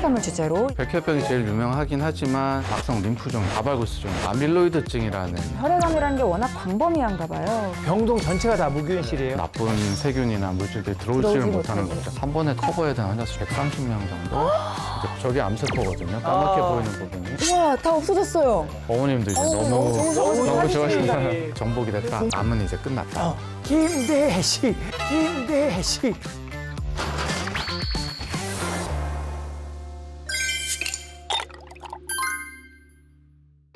혈액암을 주제로 백혈병이 제일 유명하긴 하지만 악성 림프종, 다발구스종, 아밀로이드증이라는 혈액암이라는 게 워낙 광범위한가 봐요. 병동 전체가 다 무균실이에요. 나쁜 세균이나 물질들이 들어오지를 못하는 거죠. 한 번에 커버해야 되는 환자 수 130명 정도? 이제 저게 암세포거든요. 까맣게 보이는 부분이. 우와, 다 없어졌어요. 어머님도 이제 너무 좋아하시는 정복이 됐다. 암은 이제 끝났다. 김대식, 김대식.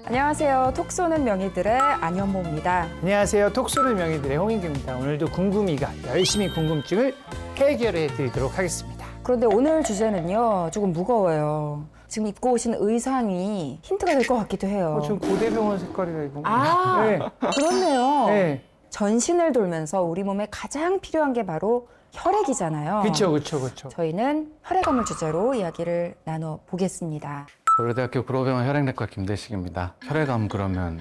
안녕하세요. 톡 쏘는 명의들의 안현모입니다. 안녕하세요. 톡 쏘는 명의들의 홍인규입니다. 오늘도 궁금이가 열심히 궁금증을 해결해 드리도록 하겠습니다. 그런데 오늘 주제는요, 조금 무거워요. 지금 입고 오신 의상이 힌트가 될 것 같기도 해요. 좀 고대병원 색깔이라 이거. 아, 네. 그렇네요. 네. 전신을 돌면서 우리 몸에 가장 필요한 게 바로 혈액이잖아요. 그렇죠. 저희는 혈액암을 주제로 이야기를 나눠보겠습니다. 고려대학교 구로병원 혈액내과 김대식입니다. 혈액암 그러면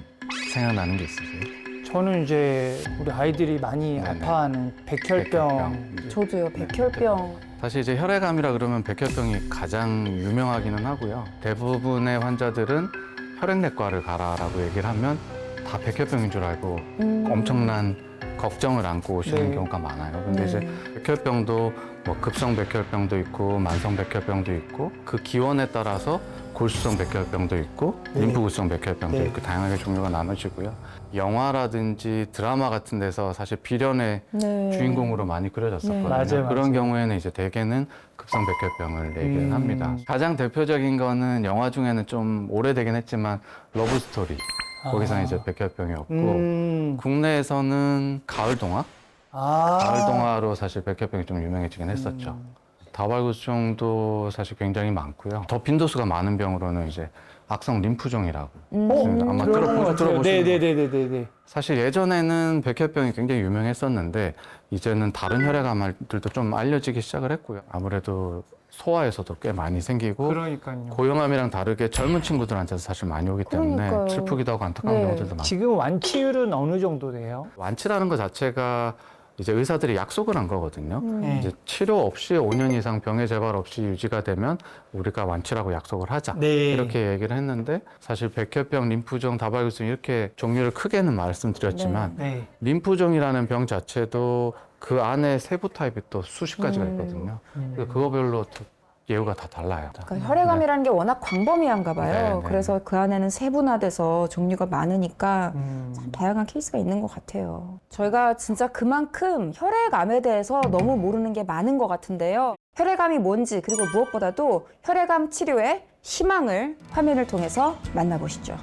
생각나는 게 있으세요? 저는 이제 우리 아이들이 많이 네네. 아파하는 백혈병. 저도요, 백혈병. 사실 이제 혈액암이라 그러면 백혈병이 가장 유명하기는 하고요. 대부분의 환자들은 혈액내과를 가라라고 얘기를 하면 다 백혈병인 줄 알고 엄청난 걱정을 안고 오시는 네. 경우가 많아요. 근데 이제 백혈병도 뭐 급성 백혈병도 있고 만성 백혈병도 있고 그 기원에 따라서 골수성 백혈병도 있고 네. 림프구성 백혈병도 네. 있고 다양하게 종류가 나눠지고요. 영화라든지 드라마 같은 데서 사실 비련의 네. 주인공으로 많이 그려졌었거든요. 맞아요. 그런 경우에는 이제 대개는 급성 백혈병을 얘기를 합니다. 음. 가장 대표적인 거는 영화 중에는 좀 오래되긴 했지만 러브 스토리. 거기서 이제 백혈병이었고 국내에서는 가을 동화? 가을 동화로 사실 백혈병이 좀 유명해지긴 했었죠. 다발구스종도 사실 굉장히 많고요. 더 빈도수가 많은 병으로는 이제 악성 림프종이라고 있습니다. 아마 들어보신 네네네네네. 사실 예전에는 백혈병이 굉장히 유명했었는데 이제는 다른 혈액암들도 좀 알려지기 시작을 했고요. 아무래도 소아에서도 꽤 많이 생기고 그러니까요. 고형암이랑 다르게 젊은 친구들한테도 사실 많이 오기 때문에 그러니까요. 슬프기도 하고 안타까운 네. 경우들도 많고 지금 완치율은 어느 정도 돼요? 완치라는 것 자체가 이제 의사들이 약속을 한 거거든요. 네. 이제 치료 없이 5년 이상 병의 재발 없이 유지가 되면 우리가 완치라고 약속을 하자. 네. 이렇게 얘기를 했는데 사실 백혈병, 림프종, 다발구스종 이렇게 종류를 크게는 말씀드렸지만 네. 림프종이라는 병 자체도 그 안에 세부 타입이 또 수십 가지가 있거든요. 그래서 그거별로 또 예후가 다 달라요. 그러니까 혈액암이라는 게 워낙 광범위한가 봐요. 네, 네. 그래서 그 안에는 세분화돼서 종류가 많으니까 음. 참 다양한 케이스가 있는 것 같아요. 저희가 진짜 그만큼 혈액암에 대해서 너무 모르는 게 많은 것 같은데요. 혈액암이 뭔지 그리고 무엇보다도 혈액암 치료의 희망을 화면을 통해서 만나보시죠.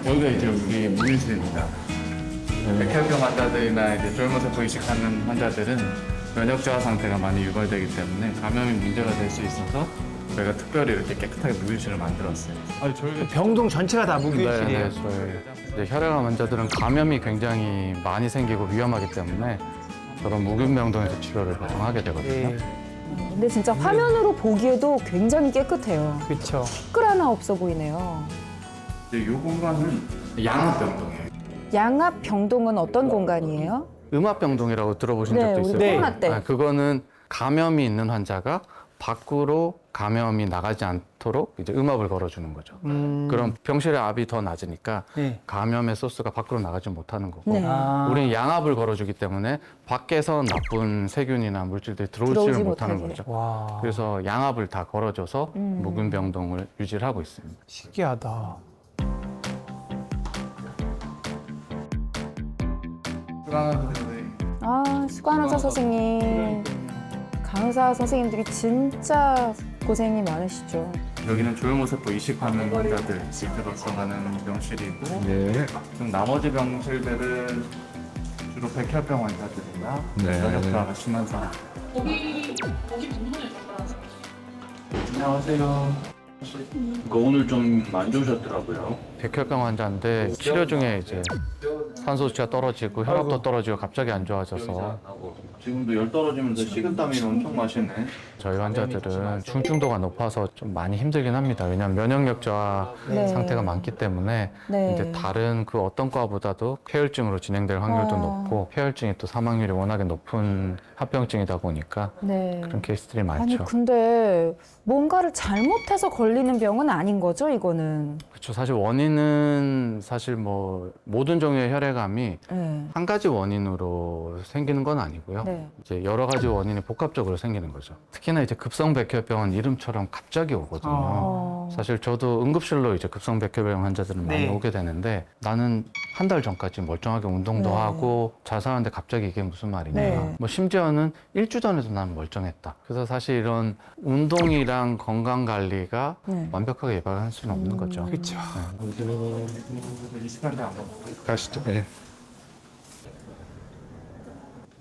여기가 이제 우리 무인실입니다. 백혈병 환자들이나 이제 쫄모세포 이식하는 환자들은 면역 저하 상태가 많이 유발되기 때문에 감염이 문제가 될 수 있어서 저희가 특별히 이렇게 깨끗하게 무인실을 만들었어요. 아니 저희가 병동 전체가 다 무균실이에요. 네, 저희 이제 혈액암 환자들은 감염이 굉장히 많이 생기고 위험하기 때문에 저런 무균병동에서 치료를 보통 하게 되거든요. 네. 근데 진짜 화면으로 보기에도 굉장히 깨끗해요. 그렇죠. 끌 하나 없어 보이네요. 이제 이 공간은 양압병동이에요. 양압병동은 어떤 공간이에요? 음압병동이라고 들어보신 네, 적도 우리 있어요. 코로나 때. 그거는 감염이 있는 환자가 밖으로 감염이 나가지 않도록 이제 음압을 걸어주는 거죠. 그럼 병실의 압이 더 낮으니까 네. 감염의 소스가 밖으로 나가지 못하는 거고 네. 우리는 양압을 걸어주기 때문에 밖에서 나쁜 세균이나 물질들이 들어오지 들어오지를 못하는 못하게. 거죠. 와, 그래서 양압을 다 걸어줘서 무균병동을 유지를 하고 있습니다. 신기하다. 아, 수간호사 선생님. 간호사 선생님들이 진짜 고생이 많으시죠. 여기는 조혈모세포 이식하는 환자들 실제로 들어가는 병실이고 지금 나머지 병실들은 주로 백혈병 환자들이나 면역 저하가 심한 사람. 거기 병동에 안녕하세요. 이거 오늘 좀 안 좋으셨더라고요. 백혈병 환자인데 치료 중에 이제 산소 수치가 떨어지고 혈압도 떨어지고 갑자기 안 좋아져서 지금도 열 떨어지면서 식은땀이 엄청 마시네. 저희 환자들은 중증도가 높아서 좀 많이 힘들긴 합니다. 왜냐하면 면역력 저하 네. 상태가 많기 때문에 네. 이제 다른 그 어떤 과보다도 폐혈증으로 진행될 확률도 높고 폐혈증이 또 사망률이 워낙에 높은 합병증이다 보니까 네. 그런 케이스들이 아니 많죠. 근데 뭔가를 잘못해서 걸리는 병은 아닌 거죠, 이거는? 그렇죠. 사실 원인은 사실 뭐 모든 종류의 혈액암이 네. 한 가지 원인으로 생기는 건 아니고요. 네. 이제 여러 가지 원인이 복합적으로 생기는 거죠. 특히나 이제 급성백혈병은 이름처럼 갑자기 오거든요. 사실 저도 응급실로 이제 급성백혈병 환자들은 많이 네. 오게 되는데 나는 한 달 전까지 멀쩡하게 운동도 네. 하고 잘 사는데 갑자기 이게 무슨 말이냐. 네. 뭐 심지어는 일주 전에도 나는 멀쩡했다. 그래서 사실 이런 운동이랑 건강 관리가 네. 완벽하게 예방할 수는 없는 거죠. 그렇죠. 가시죠. 네.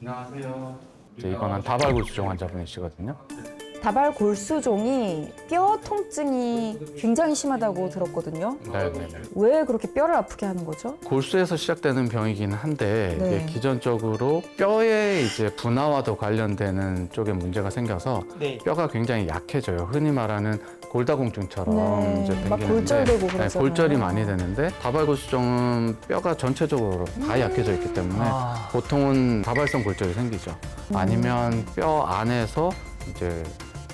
안녕하세요. 이제 이거는 다발골수종 환자분이시거든요. 다발골수종이 뼈 통증이 굉장히 심하다고 들었거든요. 네네. 왜 그렇게 뼈를 아프게 하는 거죠? 골수에서 시작되는 병이긴 한데 네. 이게 기전적으로 뼈의 이제 분화와도 관련되는 쪽에 문제가 생겨서 네. 뼈가 굉장히 약해져요. 흔히 말하는 골다공증처럼 네. 이제 막 생기는데 골절되고 그러잖아요. 골절이 많이 되는데 다발골수종은 뼈가 전체적으로 다 약해져 있기 때문에 보통은 다발성 골절이 생기죠. 아니면 뼈 안에서 이제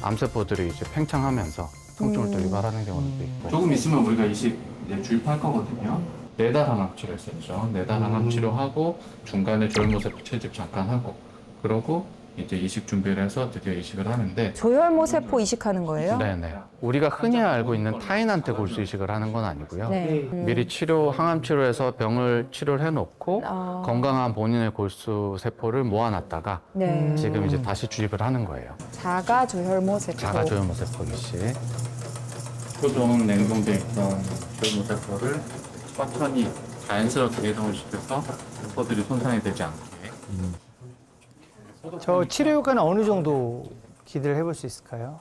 암세포들이 이제 팽창하면서 통증을 또 유발하는 경우도 있고. 조금 있으면 우리가 이식 이제 주입할 거거든요. 내달 항암 치료했었죠. 내달 항암 치료하고 중간에 조혈모세포 채집 잠깐 하고 그러고 이제 이식 준비를 해서 드디어 이식을 하는데. 조혈모 세포 이식하는 거예요? 네네. 우리가 흔히 알고 있는 타인한테 골수 이식을 하는 건 아니고요. 네. 미리 항암 치료해서 병을 치료를 해놓고 아. 건강한 본인의 골수 세포를 모아놨다가 네. 지금 이제 다시 주입을 하는 거예요. 자가 조혈모 세포. 자가 조혈모세포 이식. 표준 냉동돼 있던 조혈모세포를 천천히 자연스럽게 이동을 시켜서 세포들이 손상이 되지 않게. 저 치료 효과는 어느 정도 기대를 해볼 수 있을까요?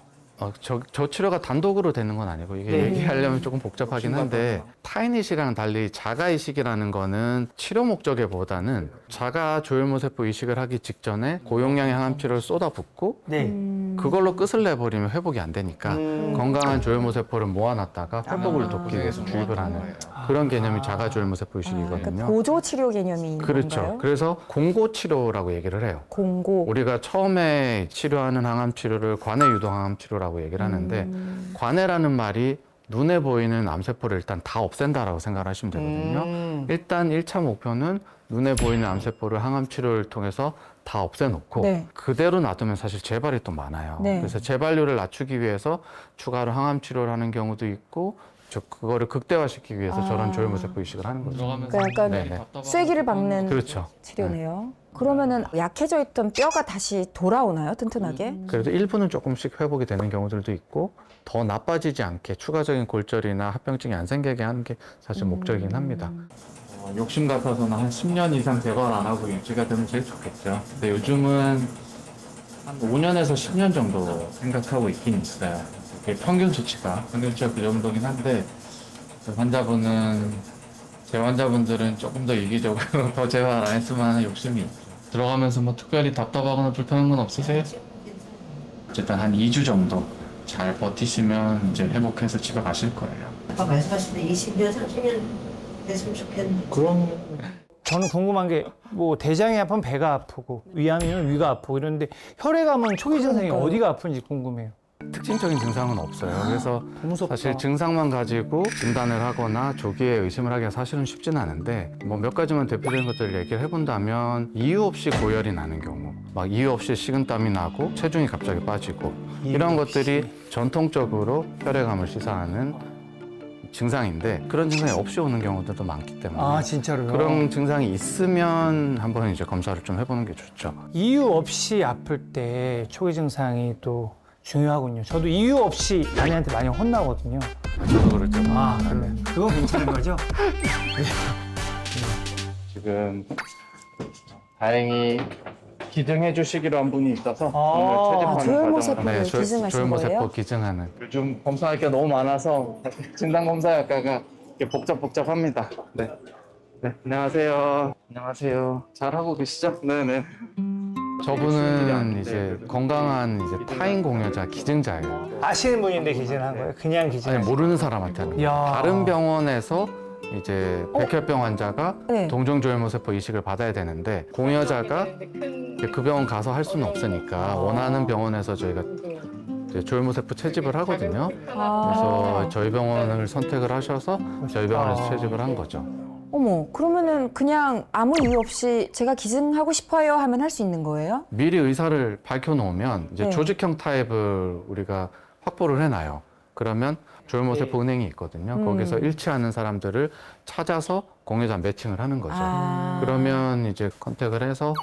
저 치료가 단독으로 되는 건 아니고 이게 네. 얘기하려면 조금 복잡하긴 한데 타인 이식이랑 달리 자가 이식이라는 거는 치료 목적에보다는 자가 조혈모세포 이식을 하기 직전에 고용량의 항암 치료를 쏟아붓고 네. 그걸로 끝을 내버리면 회복이 안 되니까 건강한 조혈모세포를 모아놨다가 회복을 돕기 위해서 주입을 하는 그런 개념이 자가 조혈모세포 이식이거든요. 그러니까 보조 치료 개념이 있는 그렇죠. 건가요? 그래서 공고 치료라고 얘기를 해요. 공고. 우리가 처음에 치료하는 항암 치료를 관해 유도 항암 치료라고 얘기를 하는데 관해라는 말이 눈에 보이는 암세포를 일단 다 없앤다라고 생각을 하시면 되거든요. 일단 1차 목표는 눈에 보이는 암세포를 항암 치료를 통해서 다 없애놓고 네. 그대로 놔두면 사실 재발이 또 많아요. 네. 그래서 재발률을 낮추기 위해서 추가로 항암 치료를 하는 경우도 있고 그거를 극대화시키기 위해서 저런 조혈모세포 이식을 하는 거죠. 그러니까 약간 네네. 쐐기를 박는 그렇죠. 치료네요. 그러면은 약해져 있던 뼈가 다시 돌아오나요? 튼튼하게? 그래도 일부는 조금씩 회복이 되는 경우들도 있고 더 나빠지지 않게 추가적인 골절이나 합병증이 안 생기게 하는 게 사실 목적이긴 합니다. 욕심 같아서는 한 10년 이상 개발 안 하고 유지가 되면 제일 좋겠죠. 근데 요즘은 한 5년에서 10년 정도 생각하고 있긴 있어요. 그게 평균 수치가 그 정도긴 한데 제 환자분들은 조금 더 이기적으로 더 재활 안 했으면 하는 욕심이 있죠. 들어가면서 뭐 특별히 답답하거나 불편한 건 없으세요? 어쨌든 한 2주 정도 잘 버티시면 이제 회복해서 집에 가실 거예요. 아까 말씀하신 데 20년, 30년 됐으면 좋겠는데. 그럼 저는 궁금한 게 뭐 대장이 아프면 배가 아프고 위암이면 위가 아프고 이런데 혈액암은 초기 증상이 그러니까요. 어디가 아픈지 궁금해요. 특징적인 증상은 없어요. 그래서 무섭다. 사실 증상만 가지고 진단을 하거나 조기에 의심을 하기가 사실은 쉽진 않은데 뭐 몇 가지만 대표적인 것들을 얘기를 해본다면 이유 없이 고열이 나는 경우 막 이유 없이 식은땀이 나고 체중이 갑자기 빠지고 이런 것들이 전통적으로 혈액암을 시사하는 증상인데 그런 증상이 없이 오는 경우들도 많기 때문에 아 진짜로요? 그런 증상이 있으면 한번 이제 검사를 좀 해보는 게 좋죠. 이유 없이 아플 때 초기 증상이 또 중요하군요. 저도 이유 없이 아내한테 많이 혼나거든요. 저도 그렇죠. 아 그래. 그건 괜찮은 거죠? 지금 다행히 기증해 주시기로 한 분이 있어서 아, 오늘 채집하는 조혈모세포를 과정을 기증하신 조혈모세포 거예요? 기증하는 요즘 검사할 게 너무 많아서 진단검사학과가 복잡합니다. 네. 네, 안녕하세요. 안녕하세요. 잘하고 계시죠? 네네. 저분은 이제 건강한 이제 타인 공여자 기증자예요. 아시는 분인데 기증한 거예요? 그냥 기증? 아니, 모르는 사람한테는. 야. 다른 병원에서 이제 백혈병 환자가 네. 동종조혈모세포 이식을 받아야 되는데 공여자가 이제 그 병원 가서 할 수는 없으니까 원하는 병원에서 저희가 이제 조혈모세포 채집을 하거든요. 그래서 저희 병원을 선택을 하셔서 저희 병원에서 채집을 한 거죠. 어머, 그러면은 그냥 아무 이유 없이 제가 기증하고 싶어요 하면 할 수 있는 거예요? 미리 의사를 밝혀놓으면 이제 네. 조직형 타입을 우리가 확보를 해놔요. 그러면 조혈모세포 은행이 있거든요. 거기서 일치하는 사람들을 찾아서 공여자 매칭을 하는 거죠. 그러면 이제 컨택을 해서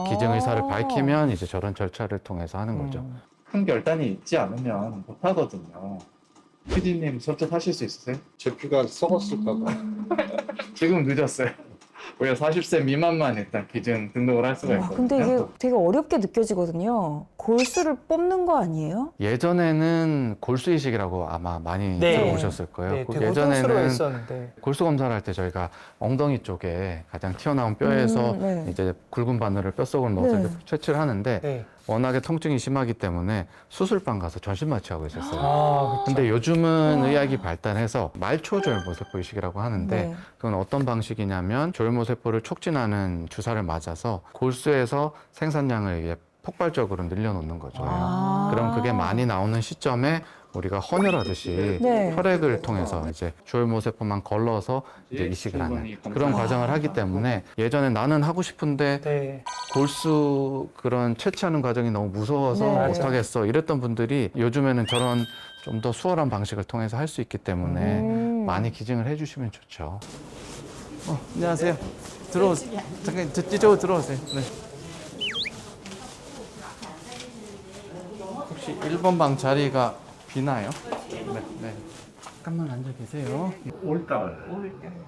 기증 의사를 밝히면 이제 저런 절차를 통해서 하는 거죠. 큰 결단이 있지 않으면 못 하거든요. PD님 설득하실 수 있으세요? 제 피가 썩었을까봐. 지금 늦었어요. 우리가 40세 미만만 일단 기준 등록을 할 수가 와, 있거든요. 근데 이게 되게 어렵게 느껴지거든요. 골수를 뽑는 거 아니에요? 예전에는 골수 이식이라고 아마 많이 네. 들어보셨을 거예요. 네, 그 되게 고통스러워 예전에는 했었는데. 골수 검사를 할 때 저희가 엉덩이 쪽에 가장 튀어나온 뼈에서 네. 이제 굵은 바늘을 뼛속으로 넣어서 네. 이렇게 채취를 하는데 네. 워낙에 통증이 심하기 때문에 수술방 가서 전신 마취하고 있었어요. 아, 그쵸. 근데 요즘은 의학이 발달해서 말초조혈모세포 이식이라고 하는데 네. 그건 어떤 방식이냐면 조혈모세포를 촉진하는 주사를 맞아서 골수에서 생산량을 이게 폭발적으로 늘려놓는 거죠. 그럼 그게 많이 나오는 시점에 우리가 헌혈하듯이 네. 혈액을 통해서 이제 조혈모세포만 걸러서 이제 이식을 하는 그런 과정을 하기 때문에 예전에 나는 하고 싶은데 네. 골수 그런 채취하는 과정이 너무 무서워서 네. 못하겠어 이랬던 분들이 요즘에는 저런 좀 더 수월한 방식을 통해서 할 수 있기 때문에 많이 기증을 해주시면 좋죠. 안녕하세요. 들어오세요. 잠깐 이쪽으로 들어오세요. 네. 혹시 1번 방 자리가 비나요? 네. 네. 잠깐만 앉아 계세요. 5월달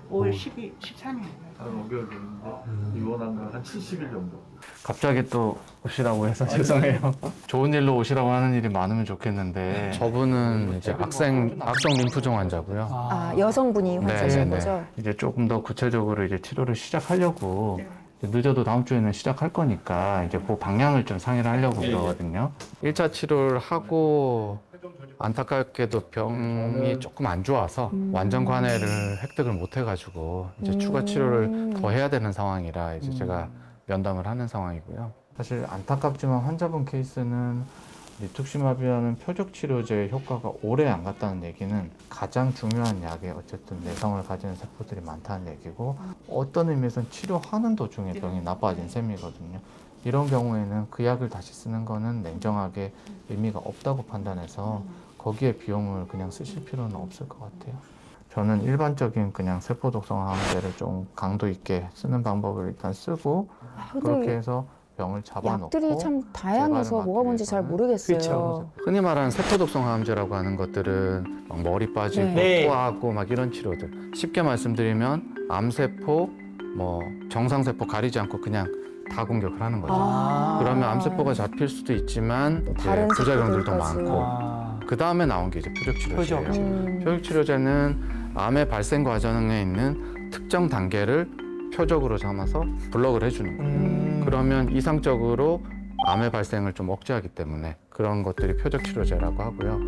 5월 12, 13일. 한 5개월 됐는데 입원한 건 한 70일 정도. 갑자기 또 오시라고 해서 죄송해요. 좋은 일로 오시라고 하는 일이 많으면 좋겠는데 저분은 이제 악성 림프종 환자고요. 아, 여성분이 환자신 거죠? 이제 조금 더 구체적으로 이제 치료를 시작하려고 이제 늦어도 다음 주에는 시작할 거니까 이제 그 방향을 좀 상의를 하려고 그러거든요. 1차 치료를 하고 안타깝게도 병이 조금 안 좋아서 완전 관해를 획득을 못 해가지고 이제 추가 치료를 더 해야 되는 상황이라 이제 제가 면담을 하는 상황이고요. 사실 안타깝지만 환자분 케이스는 리툭시마비라는 표적 치료제의 효과가 오래 안 갔다는 얘기는 가장 중요한 약에 어쨌든 내성을 가지는 세포들이 많다는 얘기고 어떤 의미에서는 치료하는 도중에 병이 나빠진 셈이거든요. 이런 경우에는 그 약을 다시 쓰는 거는 냉정하게 의미가 없다고 판단해서 거기에 비용을 그냥 쓰실 필요는 없을 것 같아요. 저는 일반적인 그냥 세포 독성 항암제를 좀 강도 있게 쓰는 방법을 일단 쓰고 그렇게 해서 병을 잡아놓고 약들이 참 다양해서 재발을 뭐가 막기 뭔지 잘 위해서는 모르겠어요. 그쵸. 흔히 말하는 세포독성 항암제라고 하는 것들은 막 머리 빠지고 네. 토하고 막 이런 치료들 쉽게 말씀드리면 암세포 뭐 정상세포 가리지 않고 그냥 다 공격을 하는 거죠. 그러면 암세포가 잡힐 수도 있지만 이제 다른 부작용들도 세포들까지. 많고 그 다음에 나온 게 이제 표적치료제예요. 표적. 표적치료제는 암의 발생 과정에 있는 특정 단계를 표적으로 삼아서 블록을 해주는 거예요. 그러면 이상적으로 암의 발생을 좀 억제하기 때문에 그런 것들이 표적치료제라고 하고요.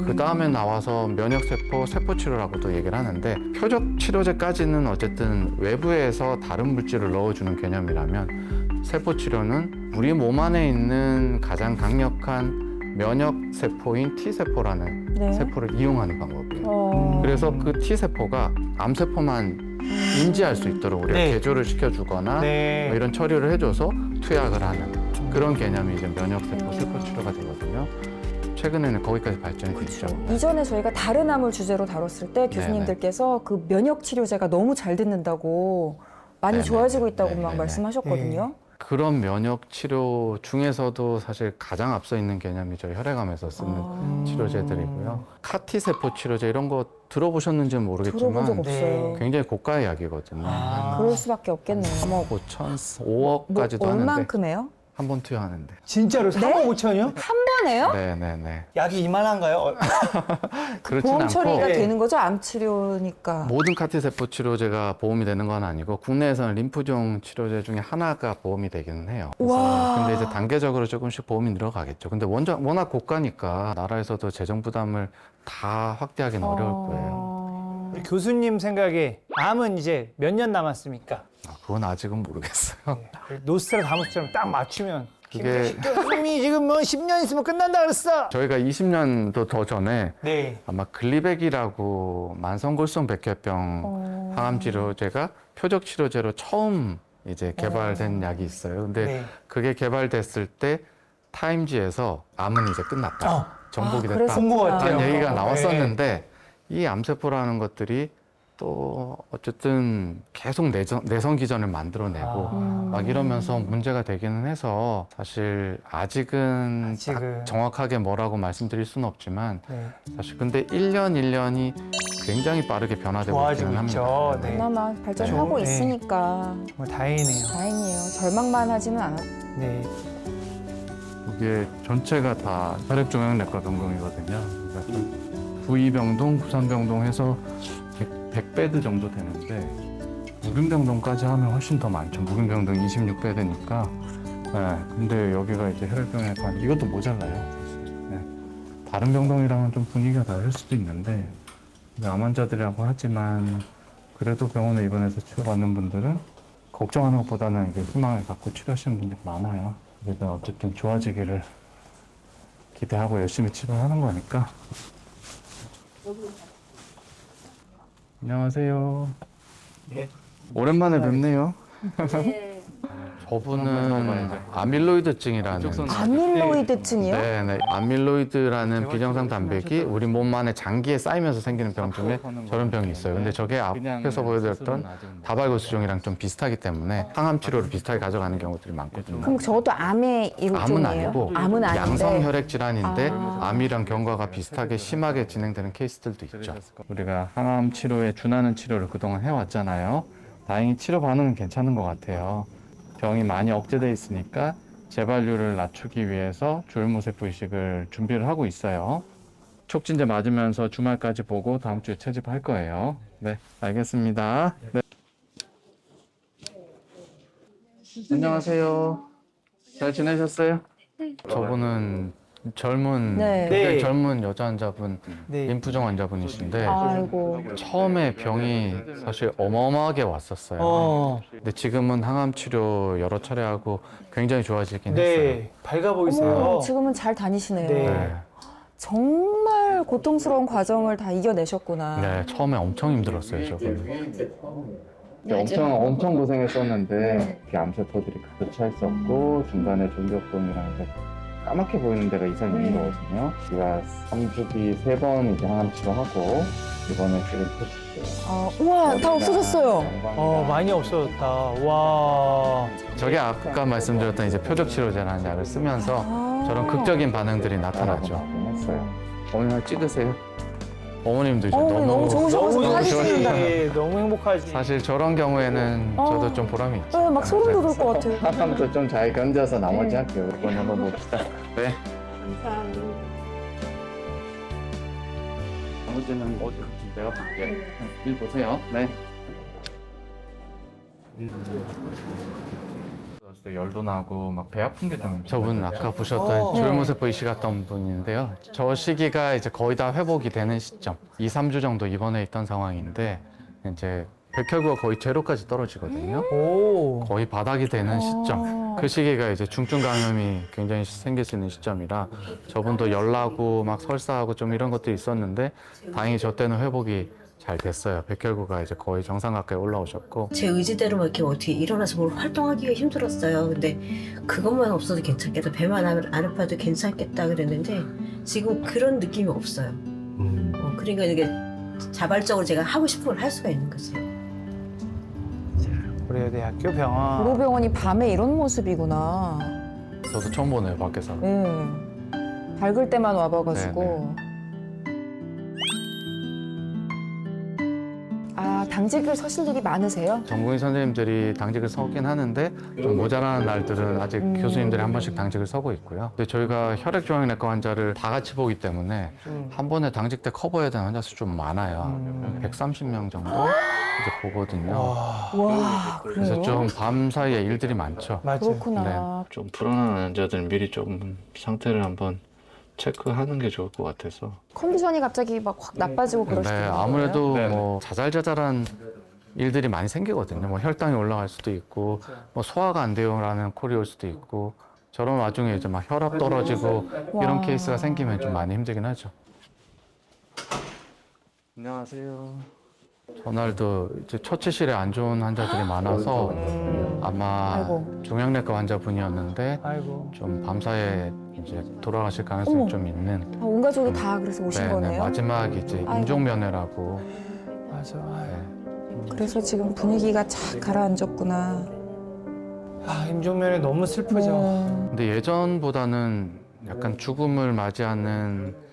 그 다음에 나와서 면역세포, 세포치료라고도 얘기를 하는데 표적치료제까지는 어쨌든 외부에서 다른 물질을 넣어주는 개념이라면 세포치료는 우리 몸 안에 있는 가장 강력한 면역세포인 T세포라는 네. 세포를 이용하는 방법이에요. 그래서 그 T세포가 암세포만 인지할 수 있도록 우리가 네. 개조를 시켜주거나 네. 뭐 이런 처리를 해줘서 투약을 하는 그런 개념이 이제 면역세포 세포치료가 되거든요. 최근에는 거기까지 발전이 됐죠. 이전에 저희가 다른 암을 주제로 다뤘을 때 교수님들께서 그 면역 치료제가 너무 잘 듣는다고 많이 네네. 좋아지고 있다고 막 네네네. 말씀하셨거든요. 그런 면역 치료 중에서도 사실 가장 앞서 있는 개념이 저희 혈액암에서 쓰는 치료제들이고요. 카티 세포 치료제 이런 거 들어보셨는지는 들어본 적 모르겠지만 없어요. 굉장히 고가의 약이거든요. 그럴 수밖에 없겠네요. 3억 5천, 5억까지도 뭐 하는데 얼만큼에요? 한 번 투여하는데. 진짜로 3억 5천이요? 한 번에요? 네네네. 약이 이만한가요? 그렇진 보험 않고 처리가 네. 되는 거죠? 암 치료니까. 모든 CAR-T 세포 치료제가 보험이 되는 건 아니고 국내에서는 림프종 치료제 중에 하나가 보험이 되기는 해요. 와. 근데 이제 단계적으로 조금씩 보험이 늘어가겠죠. 근데 워낙 고가니까 나라에서도 재정 부담을 다 확대하기는 어려울 거예요. 우리 교수님 생각에 암은 이제 몇 년 남았습니까? 그건 아직은 모르겠어요. 노스트라다무스처럼 딱 맞추면 그게 교수님이 지금 뭐 10년 있으면 끝난다 그랬어. 저희가 20년도 더 전에 네. 아마 글리백이라고 만성골수성 백혈병 항암 치료제가 표적 치료제로 처음 이제 개발된 약이 있어요. 근데 네. 그게 개발됐을 때 타임지에서 암은 이제 끝났다. 정복이 됐다. 그랬었구나. 본 것 같아요. 라는 얘기가 네. 나왔었는데 이 암세포라는 것들이 또 어쨌든 계속 내성 기전을 만들어내고 막 이러면서 문제가 되기는 해서 사실 아직은 딱 정확하게 뭐라고 말씀드릴 수는 없지만 네. 사실 근데 1년이 굉장히 빠르게 변화되고 좋아지고 있기는 합니다. 있죠. 네. 그나마 발전하고 네. 있으니까 정말 다행이네요. 다행이에요. 절망만 하지는 않았. 네. 이게 전체가 다 혈액종양내과 병동이거든요. 그러니까 구이병동, 구산병동 해서 100베드 정도 되는데 무균병동까지 하면 훨씬 더 많죠. 무균병동 26베드니까. 네, 근데 여기가 이제 혈액병양내과 이것도 모자라요. 네. 다른 병동이랑은 좀 분위기가 다를 수도 있는데 암 환자들이라고 하지만 그래도 병원에 입원해서 치료받는 분들은 걱정하는 것보다는 이게 희망을 갖고 치료하시는 분들이 많아요. 그래서 어쨌든 좋아지기를 기대하고 열심히 치료하는 거니까. 안녕하세요. 네. 오랜만에 뵙네요. 저분은 아밀로이드증이라는 아밀로이드증이요? 네네 아밀로이드라는 비정상 단백이 우리 몸 안에 장기에 쌓이면서 생기는 병 중에 저런 병이 있어요. 근데 저게 앞에서 보여드렸던 다발고수종이랑 좀 비슷하기 때문에 항암 치료를 비슷하게 가져가는 경우들이 많거든요. 그럼 저것도 암의 일종이에요? 암은 아니고 암은 아닌데. 양성 혈액 질환인데 아. 암이랑 경과가 비슷하게 심하게 진행되는 케이스들도 있죠. 우리가 항암 치료에 준하는 치료를 그동안 해왔잖아요. 다행히 치료 반응은 괜찮은 것 같아요. 병이 많이 억제돼 있으니까 재발률을 낮추기 위해서 조혈모세포 이식을 준비를 하고 있어요. 촉진제 맞으면서 주말까지 보고 다음 주에 채집할 거예요. 네, 알겠습니다. 네. 안녕하세요. 잘 지내셨어요? 저분은 젊은 네. 굉장히 네. 젊은 여자 환자분, 네. 림프종 환자분이신데 아이고. 처음에 병이 사실 어마어마하게 왔었어요. 근데 지금은 항암 치료 여러 차례 하고 굉장히 좋아지긴 했어요. 네. 밝아 보이세요. 어머, 지금은 잘 다니시네요. 네. 네. 정말 고통스러운 과정을 다 이겨내셨구나. 네, 처음에 엄청 힘들었어요, 저는. 엄청 고생했었는데 이렇게 암세포들이 가득 차 있었고 중간에 종격동이랑 이제 까맣게 보이는 데가 이상이 있는 거거든요. 우리가 3주기 3번 이제 항암 치료하고 이번에 지금 표시돼요. 아, 우와, 다 없어졌어요. 많이 없어졌다. 와. 저게 아까 말씀드렸던 이제 표적 치료제라는 약을 쓰면서 아. 저런 극적인 반응들이 나타나죠. 했어요. 어머니 하나 찍으세요. 어머님도 이제 어머니 너무 좋으셔서 너무 사진 찍는다. 좋으시지. 너무 행복하지. 사실 저런 경우에는 어. 저도 좀 보람이 있죠. 네, 막 소름 돋을 것 같아요. 항암도 좀 잘 견뎌서 나머지 할게요. 이번 한번 봅시다. 네. 나머지는 어디 내가 볼게. 일 보세요. 네. 열도 나고 막 배 아픈 게 좀. 저분 아까 보셨던 조혈모세포 이식 같던 분인데요. 저 시기가 이제 거의 다 회복이 되는 시점. 2, 3주 정도 입원해 있던 상황인데 이제 백혈구가 거의 제로까지 떨어지거든요. 오. 거의 바닥이 되는 시점. 그 시기가 이제 중증 감염이 굉장히 생길 수 있는 시점이라 저분도 열나고 막 설사하고 좀 이런 것들이 있었는데 다행히 저 때는 회복이 잘 됐어요. 백혈구가 이제 거의 정상 가까이 올라오셨고. 제 의지대로 막 이렇게 어떻게 일어나서 뭘 활동하기가 힘들었어요. 근데 그것만 없어도 괜찮겠다. 배만 안 아파도 괜찮겠다 그랬는데 지금 그런 느낌이 없어요. 그러니까 이게 자발적으로 제가 하고 싶은 걸 할 수가 있는 거지. 고려대학교 병원. 도로병원이 밤에 이런 모습이구나. 저도 처음 보네요, 밖에서. 네. 밝을 때만 와봐가지고. 아, 당직을 서실 일이 많으세요? 전공의 선생님들이 당직을 서긴 하는데 좀 모자라는 날들은 아직 교수님들이 한 번씩 당직을 서고 있고요. 근데 저희가 혈액종양내과 환자를 다 같이 보기 때문에 한 번에 당직 때 커버해야 되는 환자 수 좀 많아요. 130명 정도 이제 보거든요. 와, 그래서 그래요? 좀 밤 사이에 일들이 많죠. 맞아요. 그렇구나. 좀 불안한 환자들은 미리 좀 상태를 한번 체크하는 게 좋을 것 같아서. 컨디션이 갑자기 막 확 나빠지고 그러시더라고요. 네, 아무래도 뭐 자잘자잘한 일들이 많이 생기거든요. 뭐 혈당이 올라갈 수도 있고, 뭐 소화가 안 돼요라는 콜이 올 수도 있고, 저런 와중에 이제 막 혈압 떨어지고 이런 와. 케이스가 생기면 좀 많이 힘들긴 하죠. 안녕하세요. 전날도 이제 처치실에 안 좋은 환자들이 많아서 아마 아이고. 종양내과 환자분이었는데 아이고. 좀 밤사이에 이제 돌아가실 가능성이 어머. 좀 있는. 온 가족이 다 그래서 오신 거네요. 마지막 이제 아이고. 임종면회라고. 맞아. 네. 그래서 지금 분위기가 착 가라앉았구나. 아, 임종면에 너무 슬프죠. 근데 예전보다는 약간 죽음을 맞이하는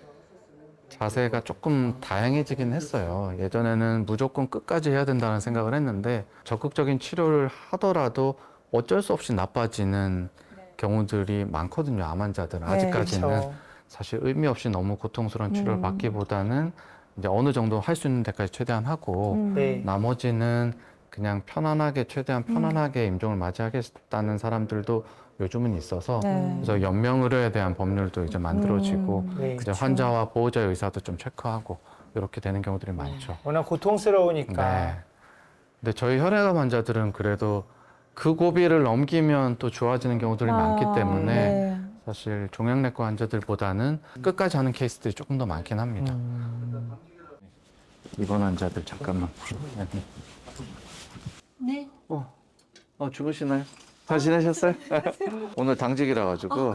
자세가 조금 다양해지긴 했어요. 예전에는 무조건 끝까지 해야 된다는 생각을 했는데 적극적인 치료를 하더라도 어쩔 수 없이 나빠지는 경우들이 많거든요. 암 환자들은. 네, 아직까지는 그렇죠. 사실 의미 없이 너무 고통스러운 치료를 받기보다는 이제 어느 정도 할 수 있는 데까지 최대한 하고 네. 나머지는 그냥 편안하게 최대한 편안하게 임종을 맞이하겠다는 사람들도 요즘은 있어서 네. 그래서 연명의료에 대한 법률도 이제 만들어지고 네. 이제 환자와 보호자의 의사도 좀 체크하고 이렇게 되는 경우들이 많죠. 워낙 고통스러우니까. 네. 근데 저희 혈액암 환자들은 그래도 그 고비를 넘기면 또 좋아지는 경우들이 많기 때문에 네. 사실 종양내과 환자들보다는 끝까지 하는 케이스들이 조금 더 많긴 합니다. 입원 환자들 잠깐만. 네. 주무시나요? 잘 지내셨어요? 오늘 당직이라 가지고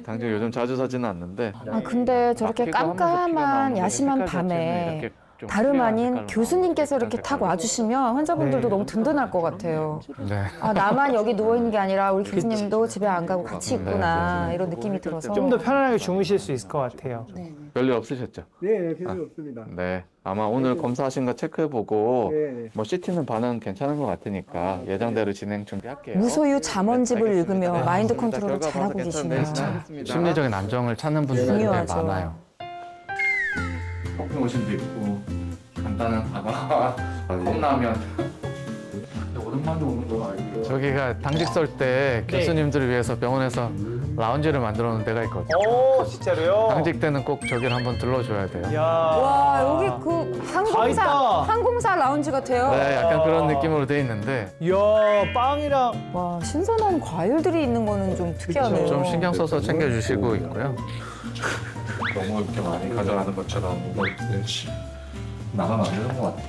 당직 요즘 자주 서지는 않는데 아 근데 저렇게 막히고 하면서 피가 깜깜한 나오는 야심한 색깔 자체는 밤에 이렇게 좀 다름 특이한 아닌 색깔로 교수님께서 나오는 이렇게 탁 색깔로. 와주시면 환자분들도 네. 너무 든든할 것 같아요. 네. 아 나만 여기 누워 있는 게 아니라 우리 교수님도 집에 안 가고 같이 네, 있구나 네. 이런 느낌이 들어서 좀 더 편안하게 주무실 수 있을 것 같아요. 별일 없으셨죠? 네, 별로 없습니다. 네. 아마 오늘 검사하신 거 체크해보고 네, 네. 뭐 CT는 반응 괜찮은 것 같으니까 예정대로 진행 준비할게요. 무소유 잠원집을 네, 읽으며 알겠습니다. 마인드 네, 컨트롤을 결과 잘하고 봐서 계시네요. 괜찮은데 심리적인 안정을 찾는 분들이 되게 중요하죠. 많아요. 커피 머신도 있고 간단한 다가 컵라면. 오랜만에 오는 거 알고. 저기가 당직 설 때 네. 교수님들을 위해서 병원에서 라운지를 만들어 놓은 데가 있거든요. 오, 진짜로요? 당직 때는 꼭 저기를 한번 들러줘야 돼요. 야. 와 여기 그 다 있다. 항공사 라운지 같아요. 네, 약간 그런 느낌으로 돼 있는데 이야, 빵이랑. 와 신선한 과일들이 있는 거는 좀 특이하네요. 좀 신경 써서 챙겨주시고 있고요. 너무 이렇게 많이 가져가는 것처럼 이거 나가면 안 되는 것 같아.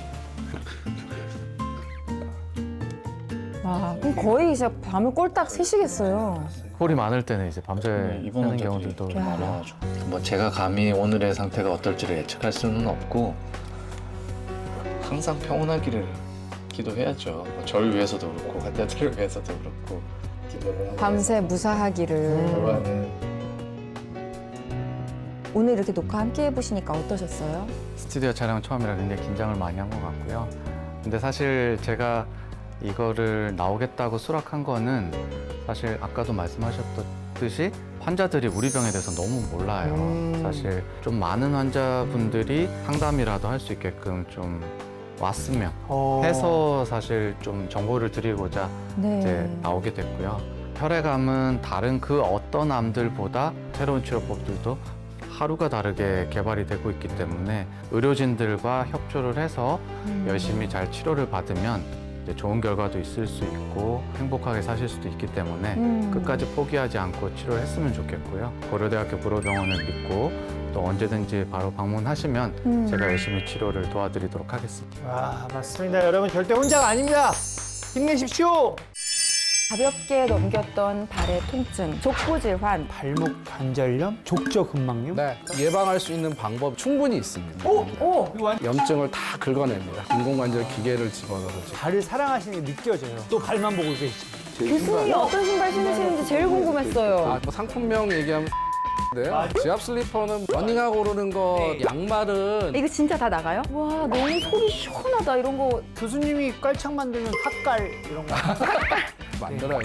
와 그럼 거의 진짜 밤을 꼴딱 새시겠어요. 콜이 많을 때는 이제 밤새 입원하는 경우들도 많아가지고 뭐 제가 감히 오늘의 상태가 어떨지를 예측할 수는 없고 항상 평온하기를 기도해야죠. 뭐 저를 위해서도 그렇고 환자들을 위해서도 그렇고 기도를 하고 밤새 무사하기를. 결과는 오늘 이렇게 녹화 함께 해보시니까 어떠셨어요? 스튜디오 촬영 처음이라 굉장히 긴장을 많이 한 것 같고요. 근데 사실 제가 이거를 나오겠다고 수락한 거는 사실 아까도 말씀하셨듯이 환자들이 우리 병에 대해서 너무 몰라요. 사실 좀 많은 환자분들이 상담이라도 할 수 있게끔 좀 왔으면 해서 사실 좀 정보를 드리고자 네. 이제 나오게 됐고요. 혈액암은 다른 그 어떤 암들보다 새로운 치료법들도 하루가 다르게 개발이 되고 있기 때문에 의료진들과 협조를 해서 열심히 잘 치료를 받으면 이제 좋은 결과도 있을 수 있고 행복하게 사실 수도 있기 때문에 끝까지 포기하지 않고 치료를 했으면 좋겠고요. 고려대학교 불후병원을 믿고 또 언제든지 바로 방문하시면 제가 열심히 치료를 도와드리도록 하겠습니다. 와, 맞습니다. 여러분 절대 혼자가 아닙니다. 힘내십시오. 가볍게 넘겼던 발의 통증, 족부질환, 발목 관절염, 족저근막염. 네, 예방할 수 있는 방법 충분히 있습니다. 오! 염증을 다 긁어냅니다. 인공관절 기계를 집어넣어서 발을 사랑하시는 게 느껴져요. 또 발만 보고 계시죠. 교수님이 어떤 신발 신으시는지 제일 궁금했어요. 뭐 상품명 얘기하면 네요. 지압 슬리퍼는 러닝하고 오르는 거, 양말은 이거 진짜 다 나가요? 와, 너무 속이 시원하다. 이런 거. 교수님이 깔창 만들면 핫깔 이런 거. 만들어요.